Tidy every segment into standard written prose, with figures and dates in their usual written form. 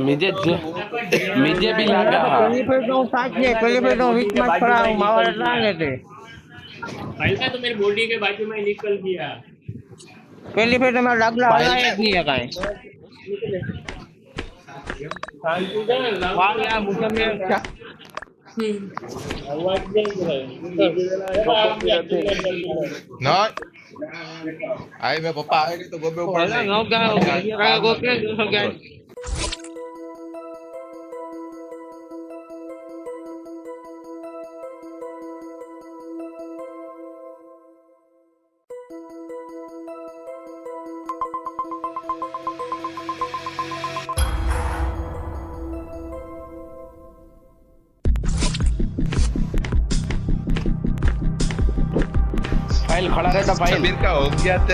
मुझे मुझे भी लगा पहली फिर तो साथ में पहली फिर तो बीच में खड़ा हूँ मावल ना लेते हल्का तो मेरी बॉडी के बाजू में निकल गया। पहली फिर तो मैं लगला हला एक नहीं है कहीं शांति से ना वाह यार मुझे में क्या आवाज No. Ay, mi papá, ay, ito gobe ઉપર होगा નહીં. गाँव का होगा ये का को के हो गया फाइल खड़ा रहता फाइल सबीर का हो गया था.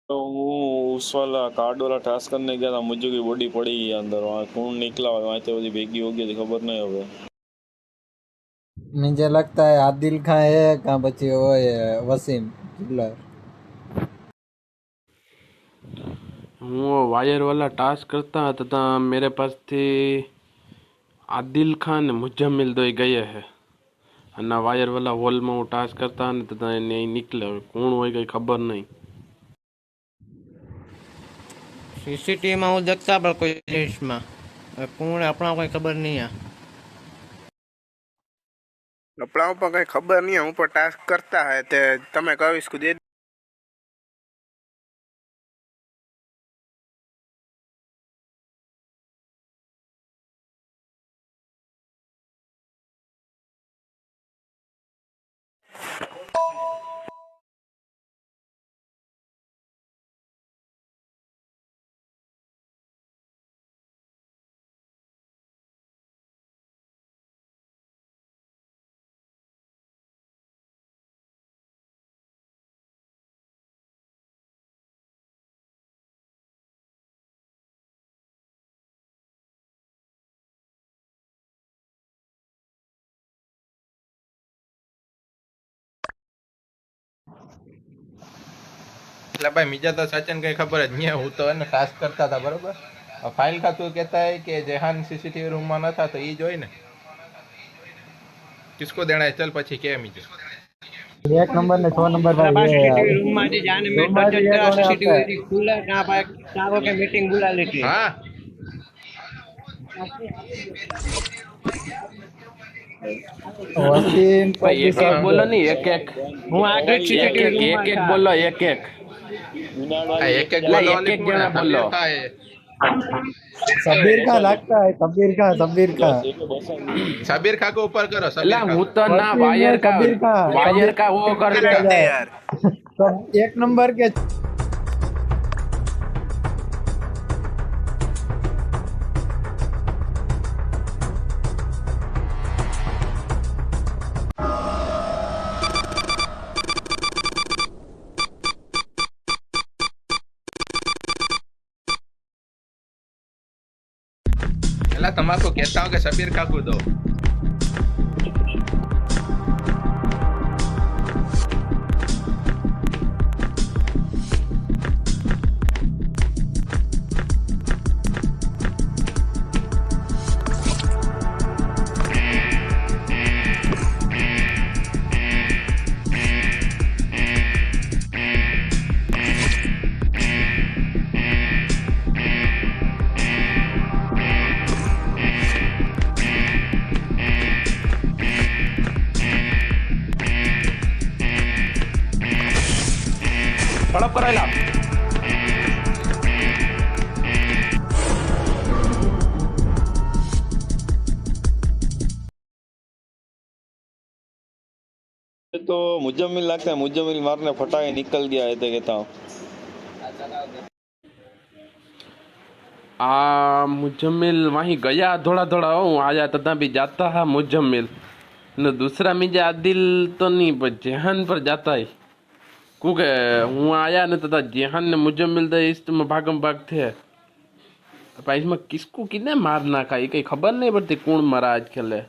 तो वो उस वाला कार्ड वाला टास्क करने गया था मुझे की बॉडी पड़ी गई अंदर वहाँ कौन निकला वहाँ से वो भेगी हो गई थी खबर नहीं होगा मुझे लगता है आदिल खान है कहाँ बची वो है वसीम चिल्लर वो वायर वाला टास्क करता तथा मेरे पास थी आदिल खान मुजम्मिल दो गए है અને વાયર વાલા હોલમાં હું ટાસ્ક કરતા ને તો એને નીકળે કોણ હોય કઈ ખબર નહીં सीसीटीवी में हूँ देखता पर कोई लिस्ट में कौन अपना कोई खबर नहीं है अपना पर कई खबर नहीं है ऊपर टास्क करता है ते तमे कहो इसको दे એટલે ભાઈ બીજા તો સચન કઈ ખબર જ નહીં હું તો એને ટાસ્ક કરતા હતા બરોબર ફાઇલ का तू कहता है कि जेहान सीसीटीवी रूम में न था तो ई જોઈ ને किसको देना है चल પછી કે મીજે एक नंबर ने 6 नंबर पर ये सीसीटीवी रूम में जाने में बजट करा सीसीटीवी खुला कहाँ पर चारों के मीटिंग बुला ली थी हाँ वसीम ભાઈ એક એક બોલો નહીં એક એક હું આગળ એક सीसीटीवी એક रूम એક એક में બોલો એક એક एक एक ला, बोलो एक-एक जना बोलो। सबीर का लगता है सबीर का सबीर खा को ऊपर करो ला सबीर હું તો ના વાયર કા वो कर दे यार सब एक नंबर के अल्लाह तुम्हारा कहता हूँ कि शबीर काकू दो। ઝડપ કરાયેલા तो मुजम्मिल लगता है, मुजम्मिल मारने फटाके निकल गया है कहता हूँ। मुजम्मिल वहीं गया थोड़ा थोड़ा हूँ आया तथा भी जाता है मुजम्मिल न दूसरा मुझे आदिल तो नहीं पर जेहान पर जाता है क्योंकि हूँ आया न तथा जेहान ने मुजम्मिल तो इस में भागम भाग थे पर इसमें किसको किने मार नाखा ये कहीं खबर नहीं पड़ती कौन मरा आज खेले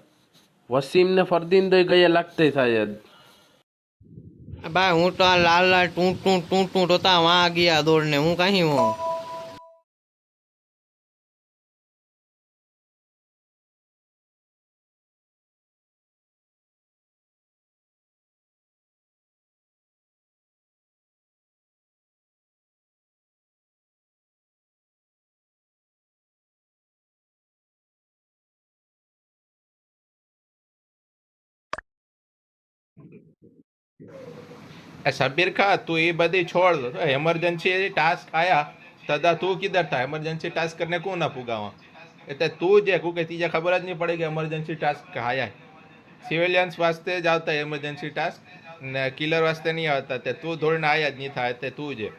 वसीम ने फरदीन तो गए लगते शायद भाई हूँ तो आ लाल लाल टूं टूं टूं टूं होता वहाँ गया दौड़ने हूँ कहीं हूँ शबीर का तू ये बदी छोड़ दो इमरजेंसी टास्क आया तदा तू किधर था इमरजेंसी टास्क करने को ना पुगा वहाँ એટલે તું જે કે તીજે ખબર જ નહીં પડે કે ઇમરજન્સી ટાસ્ક આયા સિવિલિયન્સ વાસ્તે જ આવતા ઇમરજન્સી ટાસ્ક ને કિલર વાસ્તે નહીં આવતા તે તું ધોરણે આયા જ નહીં થાય તે તું જે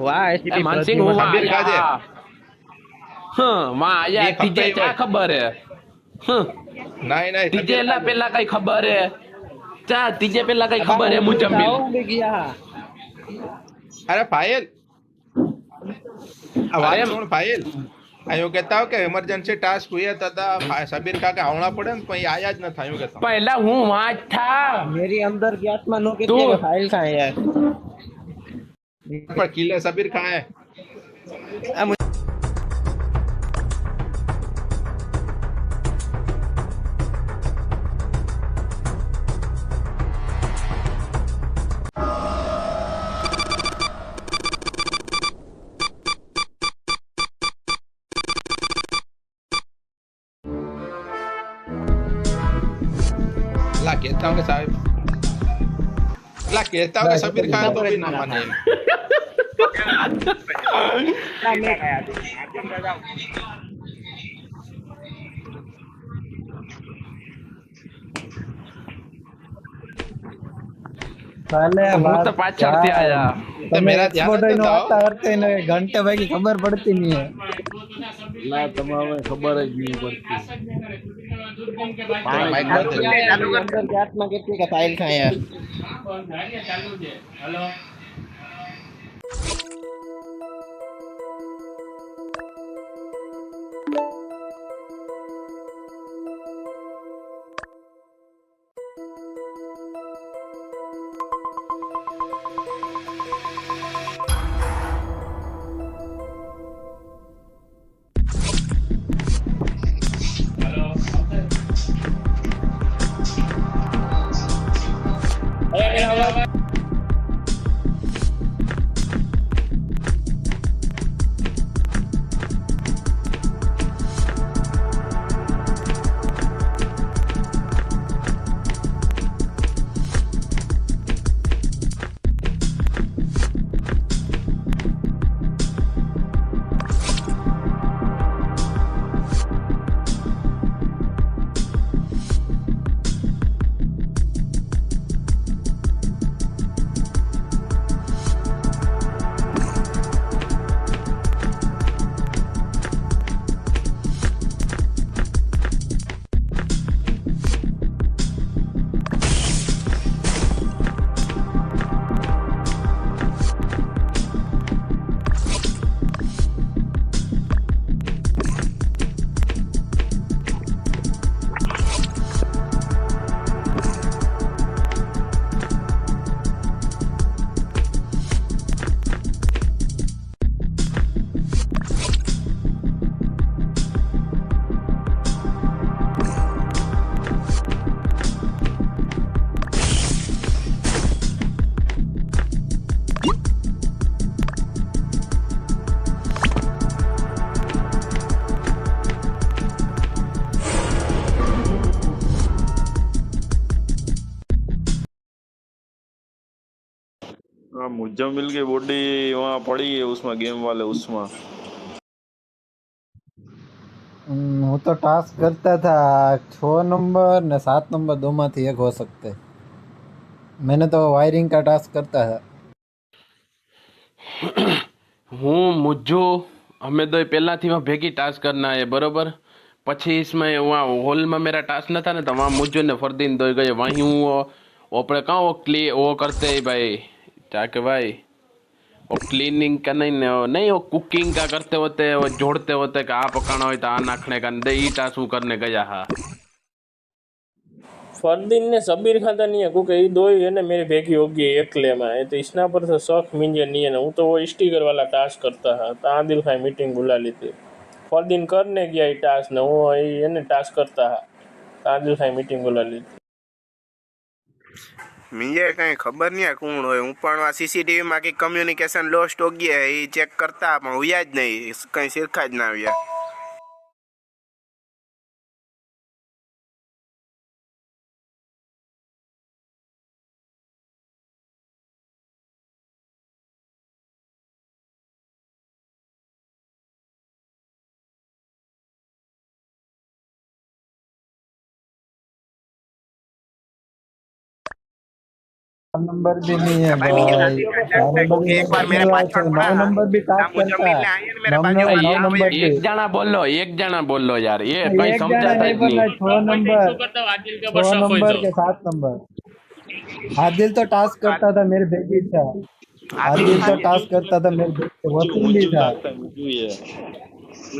वाह मानसिंह वहाँ शबीर का जे आया हाँ वहाँ आया ये तीजे खबर क्या है। खबर है हाँ નહીં નહીં तीजे ला पहला कई खबर है चा तीजे पहला कई खबर है मुजम्मिल અરે ફાઇલ अरे વાત સુણ ફાઇલ હું કહેતા હું કે ઇમરજન્સી ટાસ્ક हुई तदा शबीर का के આવણા પડે ને પણ એ આયા જ ન થાય હું કહેતા पहला हूँ वहाँ था मेरी अंदर की आत्मा नो के तू- फाइल कहाँ है यार પણ કિલર શબીર કहाँ है ला कहता हूँ कि साहब ला कहता हूँ कि शबीर खान तो भी ना माने साले હું તો પાછળથી આયા तो मेरा ध्यान फोटो तो नो था आता करते ने घंटे भाई की खबर पड़ती नहीं है माइक बंद है। अंदर की आत्मा कहती है कि फाइल कहाँ है यार ચાલુ છે હલો मुझमिल की बॉडी वहाँ पड़ी है उसमें गेम वाले उसमें। હું તો ટાસ્ક કરતા था 6 नंबर ने 7 नंबर दो માંથી એક हो सकते। मैंने तो वायरिंग का टास्क करता था। हूँ मुझो हमें दो पहला थी वहाँ भेगी टास्क करना है बरोबर। પછી इसमें वहाँ हॉल में मेरा टास्क न था ना तो वहाँ मुझो ने फरदीन दो गए वहीं हूँ वो अपने कहाँ वो करते ही भाई जाके भाई वो क्लीनिंग का नहीं वो कुकिंग का करते होते वो जोड़ते होते कि आ पकाना हो तो आ नाखने का दे ई टास्क हूँ करने गया हाँ। फरदीन ने सबीर खाता नहीं है क्योंकि ये दो ही है ना मेरे भेगी होगी एकले में है तो इसना पर से शौक मिंजे नहीं है ना हूँ तो वो स्टिकर वाला टास्क करता है तो आदिल खाई मीटिंग बुला ली थी फरदीन करने गया ये टास्क ने वो ये ने टास्क करता है तो आदिल खाई मीटिंग बुला ली थी। मुझे कहीं खबर नहीं है कौन हो हूँ पण सीसीटीवी में की कम्युनिकेशन लॉस्ट हो गया है ये चेक करता पण हुआ ज नहीं कहीं सिरखा ज ना हुआ। नंबर भी नहीं है भाई मुझे भाई। क्योंकि एक बार मेरे पास में 9 नंबर भी टास्क करता है। मेरे पास में 9 नंबर भी एक जना बोलो यार ये कहीं एक जना समझाता नहीं ही बोला। नहीं। 6 नंबर करता हूँ आदिल के 6 ऊपर शक हो नंबर तो के 7 नंबर। आदिल तो टास्क करता था मेरे भेगी था। आदिल तो टास्क करता था मेरे भेगी वसीम भी था। मुझू ही है।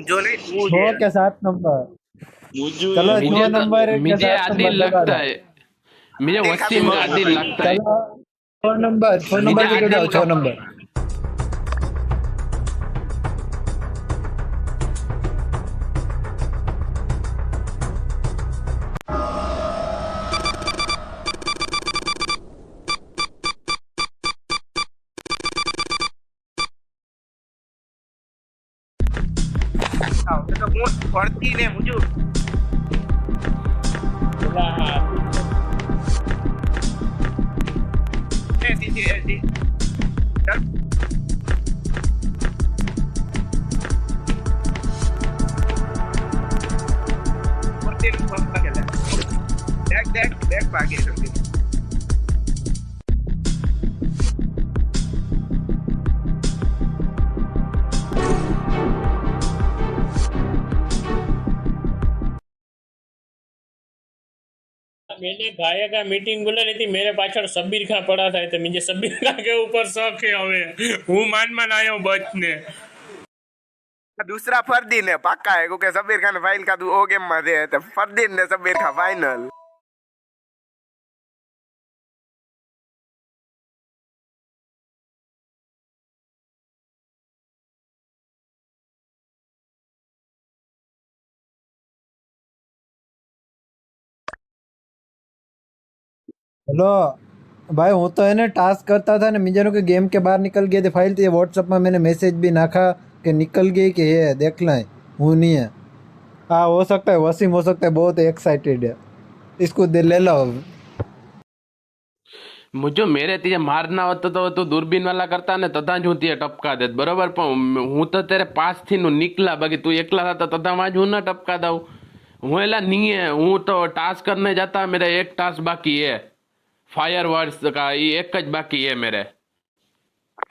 जो नहीं तू 6 के 7 नंबर। मुझू चलो ही 6 नंबर के मुझे 7 आदिल नंबर लगता है मुझे वसीम का आदिल लगता है। चलो 6 नंबर मुझे भी आदिल जाओ का 6 नंबर। तो कौन पढ़ती ने मुझे बोला हाँ देख भागे मैंने गाया का मीटिंग बुला ली थी मेरे पाछड़ सबीर खां पड़ा था तो मुझे सबीर खां के ऊपर शौक है हवे हूँ मान आयो बचने दूसरा फरदीन है पक्का है क्योंकि सबीर खान फाइल का तू ओ गेम में दे तो फरदीन ने सबीर खान फाइनल हेलो भाई हूँ तो है ना टास्क करता था ना मुझे के गेम के बाहर निकल गए थे फाइल थी व्हाट्सएप में मैंने मैसेज भी नाखा कि निकल गई कि ये देख लें हूँ नहीं है। हाँ हो सकता है वसीम हो सकता है बहुत एक्साइटेड है इसको दे ले लो। मुझे मेरे तीजे मारना होता तो तू दूरबीन वाला करता ने तथा જ હું તે ટપકા દેત બરોબર પણ હું તો તેરે પાસ થી નું નીકળા બાકી तू એકલા था तथा માં જ હું ना टपका दઉં હું એલા नहीं है हूँ तो टास्क करने जाता मेरा एक टास्क बाकी है फायर वर्ड्स का ये एक ज बाकी है मेरे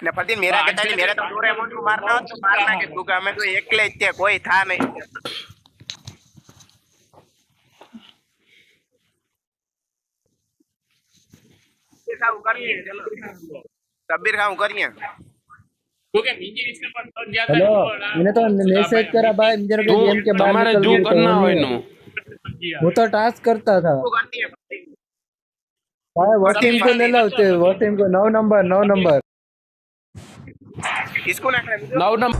ने फरदीन मेरा कहता नहीं मेरा तो डोरेमोन को मारना हो तो मारना के तू मैं तो एकले ज थे कोई था नहीं सबीर खां करिए क्योंकि मुझे इसके पर शक गया था हेलो मैंने तो मैसेज करा भाई मुझे के गेम के बाहर તમારે निकल જો गए करना હોય थे। નું वो तो टास्क करता था भाई वसीम को ले लो वसीम को 9 नंबर इसको ना 9 नंबर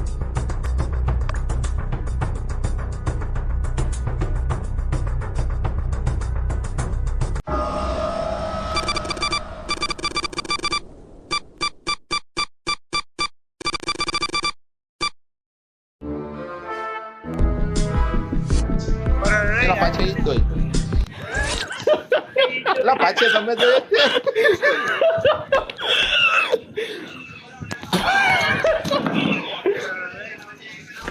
પાછે ઈ જ દોય પાછે તમે તો